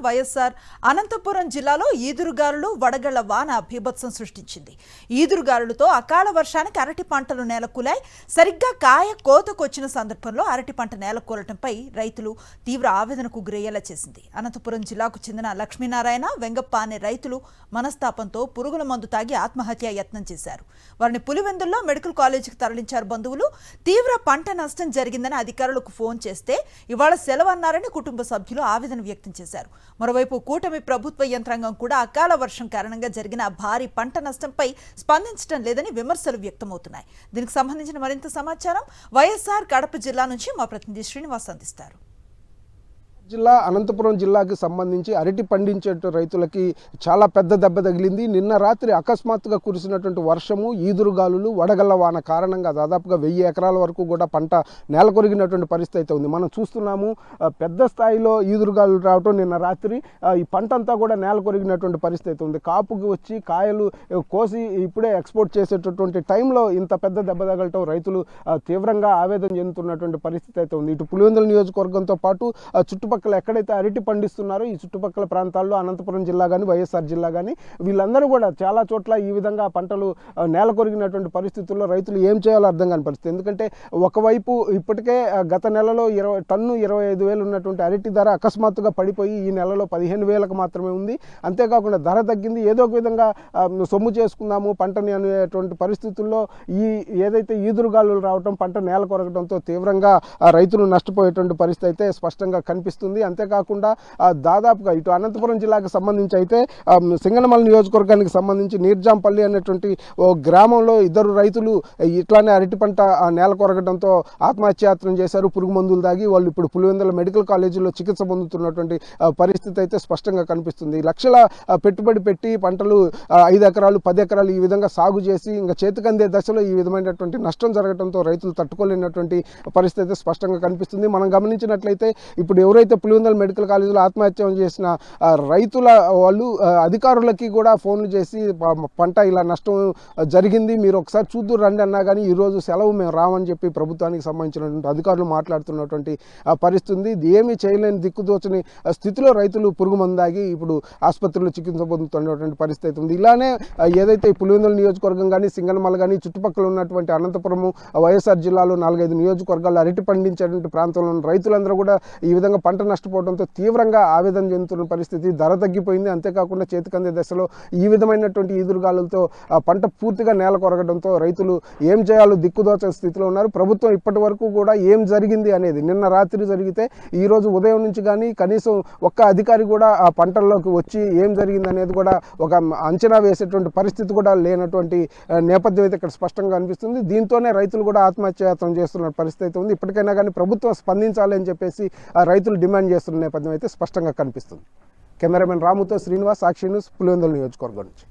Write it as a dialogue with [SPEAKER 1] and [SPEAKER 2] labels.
[SPEAKER 1] వైఎస్ఆర్ అనంతపురం జిల్లాలో ఈదురుగాలులు వడగళ్ల వాన బీభత్సం సృష్టించింది. ఈదురుగాలులతో అకాల వర్షానికి అరటి పంటలు నేలకూలాయి. సరిగ్గా కాయ కోతకొచ్చిన సందర్భంలో అరటి పంట నేలకూలటంపై రైతులు తీవ్ర ఆవేదనకు గురయ్యేలా చేసింది. అనంతపురం జిల్లాకు చెందిన లక్ష్మీనారాయణ, వెంగప్ప అనే రైతులు మనస్తాపంతో పురుగుల మందు తాగి ఆత్మహత్య యత్నం చేశారు. వారిని పులివెందుల్లో మెడికల్ కాలేజీకి తరలించారు బంధువులు. తీవ్ర పంట నష్టం జరిగిందని అధికారులకు ఫోన్ చేస్తే ఇవాళ సెలవన్నారని కుటుంబ సభ్యులు ఆవేదన వ్యక్తం చేశారు. మరోవైపు కూటమి ప్రభుత్వ యంత్రాంగం కూడా అకాల వర్షం కారణంగా జరిగిన భారీ పంట నష్టంపై స్పందించడం లేదని విమర్శలు వ్యక్తమవుతున్నాయి. దీనికి సంబంధించిన మరింత సమాచారం వైఎస్ఆర్ కడప జిల్లా నుంచి మా ప్రతినిధి శ్రీనివాస్ అందిస్తారు.
[SPEAKER 2] జిల్లా అనంతపురం జిల్లాకి సంబంధించి అరటి పండించే రైతులకి చాలా పెద్ద దెబ్బ తగిలింది. నిన్న రాత్రి అకస్మాత్తుగా కురిసినటువంటి వర్షము, ఈదురుగాలులు, వడగళ్ల వాన కారణంగా దాదాపుగా 1000 ఎకరాల వరకు కూడా పంట నేలకొరిగినటువంటి పరిస్థితి అయితే ఉంది. మనం చూస్తున్నాము పెద్ద స్థాయిలో ఈదురుగాలులు రావటం. నిన్న రాత్రి ఈ పంట అంతా కూడా నేలకొరిగినటువంటి పరిస్థితి అయితే ఉంది. కాపుకి వచ్చి కాయలు కోసి ఇప్పుడే ఎక్స్పోర్ట్ చేసేటటువంటి టైంలో ఇంత పెద్ద దెబ్బ తగలటం రైతులు తీవ్రంగా ఆవేదన చెందుతున్నటువంటి పరిస్థితి అయితే ఉంది. ఇటు పులివెందుల నియోజకవర్గంతో పాటు చుట్టుపక్కల ఎక్కడైతే అరటి పండిస్తున్నారో ఈ చుట్టుపక్కల ప్రాంతాల్లో అనంతపురం జిల్లా కానీ వైఎస్ఆర్ జిల్లా కానీ వీళ్ళందరూ కూడా చాలా చోట్ల ఈ విధంగా పంటలు నేలకొరిగినటువంటి పరిస్థితుల్లో రైతులు ఏం చేయాలో అర్థం కాని పరిస్థితి. ఎందుకంటే ఒకవైపు ఇప్పటికే గత నెలలో 25,000 ఉన్నటువంటి అరటి ధర అకస్మాత్తుగా పడిపోయి ఈ నెలలో 15,000కు మాత్రమే ఉంది. అంతేకాకుండా ధర తగ్గింది. ఏదో ఒక విధంగా సొమ్ము చేసుకుందాము పంటని అనేటువంటి పరిస్థితుల్లో ఈ ఏదైతే ఈదురుగాలులు రావటం, పంట నేలకొరగడంతో తీవ్రంగా రైతులు నష్టపోయేటువంటి పరిస్థితి అయితే స్పష్టంగా కనిపిస్తుంది. అంతేకాకుండా దాదాపుగా ఇటు అనంతపురం జిల్లాకు సంబంధించి అయితే సింగనమల నియోజకవర్గానికి సంబంధించి నీర్జాంపల్లి అనేటువంటి ఓ గ్రామంలో 2 రైతులు ఇట్లానే అరటి పంట నేల కొరగడంతో ఆత్మహత్యాయత్నం చేశారు. పురుగు మందులు దాగి వాళ్ళు ఇప్పుడు పులివెందుల మెడికల్ కాలేజీలో చికిత్స పొందుతున్నటువంటి పరిస్థితి అయితే స్పష్టంగా కనిపిస్తుంది. లక్షల పెట్టుబడి పెట్టి పంటలు 5 ఎకరాలు 10 ఎకరాలు ఈ విధంగా సాగు చేసి ఇంకా చేతికందే దశలో ఈ విధమైనటువంటి నష్టం జరగడంతో రైతులు తట్టుకోలేనటువంటి పరిస్థితి స్పష్టంగా కనిపిస్తుంది. మనం గమనించినట్లయితే ఇప్పుడు ఎవరైతే పులివెందుల మెడికల్ కాలేజీలో ఆత్మహత్య చేసిన రైతుల వాళ్ళు అధికారులకి కూడా ఫోన్లు చేసి పంట ఇలా నష్టం జరిగింది, మీరు ఒకసారి చూద్దు రండి అన్నా కానీ ఈరోజు సెలవు మేము రామని చెప్పి ప్రభుత్వానికి సంబంధించినటువంటి అధికారులు మాట్లాడుతున్నటువంటి పరిస్థితి. ఏమీ చేయలేని దిక్కుదోచని స్థితిలో రైతులు పురుగు మందాగి ఇప్పుడు ఆసుపత్రిలో చికిత్స పొందుతున్నటువంటి పరిస్థితి ఉంది. ఇలానే ఏదైతే పులివెందుల నియోజకవర్గం కానీ సింగనమల కానీ చుట్టుపక్కల ఉన్నటువంటి అనంతపురము వైఎస్ఆర్ జిల్లాలో 4-5 నియోజకవర్గాలు అరటి పండించేటువంటి ప్రాంతంలో రైతులందరూ కూడా ఈ విధంగా పంట నష్టపోవడంతో తీవ్రంగా ఆవేదన చెందుతున్న పరిస్థితి. ధర తగ్గిపోయింది. అంతేకాకుండా చేతికందే దశలో ఈ విధమైనటువంటి ఈదురుగాలులతో పంట పూర్తిగా నేల కొరగడంతో రైతులు ఏం చేయాలో దిక్కుదోచని స్థితిలో ఉన్నారు. ప్రభుత్వం ఇప్పటి వరకు కూడా ఏం జరిగింది అనేది నిన్న రాత్రి జరిగితే ఈ రోజు ఉదయం నుంచి కానీ కనీసం ఒక్క అధికారి కూడా ఆ పంటల్లోకి వచ్చి ఏం జరిగింది అనేది కూడా ఒక అంచనా వేసేటువంటి పరిస్థితి కూడా లేనటువంటి నేపథ్యం అయితే ఇక్కడ స్పష్టంగా అనిపిస్తుంది. దీంతోనే రైతులు కూడా ఆత్మహత్యాయత్నం చేస్తున్న పరిస్థితి ఉంది. ఇప్పటికైనా కానీ ప్రభుత్వం స్పందించాలి అని చెప్పేసి రైతులు డిమాండ్ చేస్తున్న నేపథ్యం అయితే స్పష్టంగా కనిపిస్తుంది. కెమెరామెన్ రాముతో శ్రీనివాస్, సాక్షి న్యూస్, పులివెందుల నియోజకవర్గం నుంచి.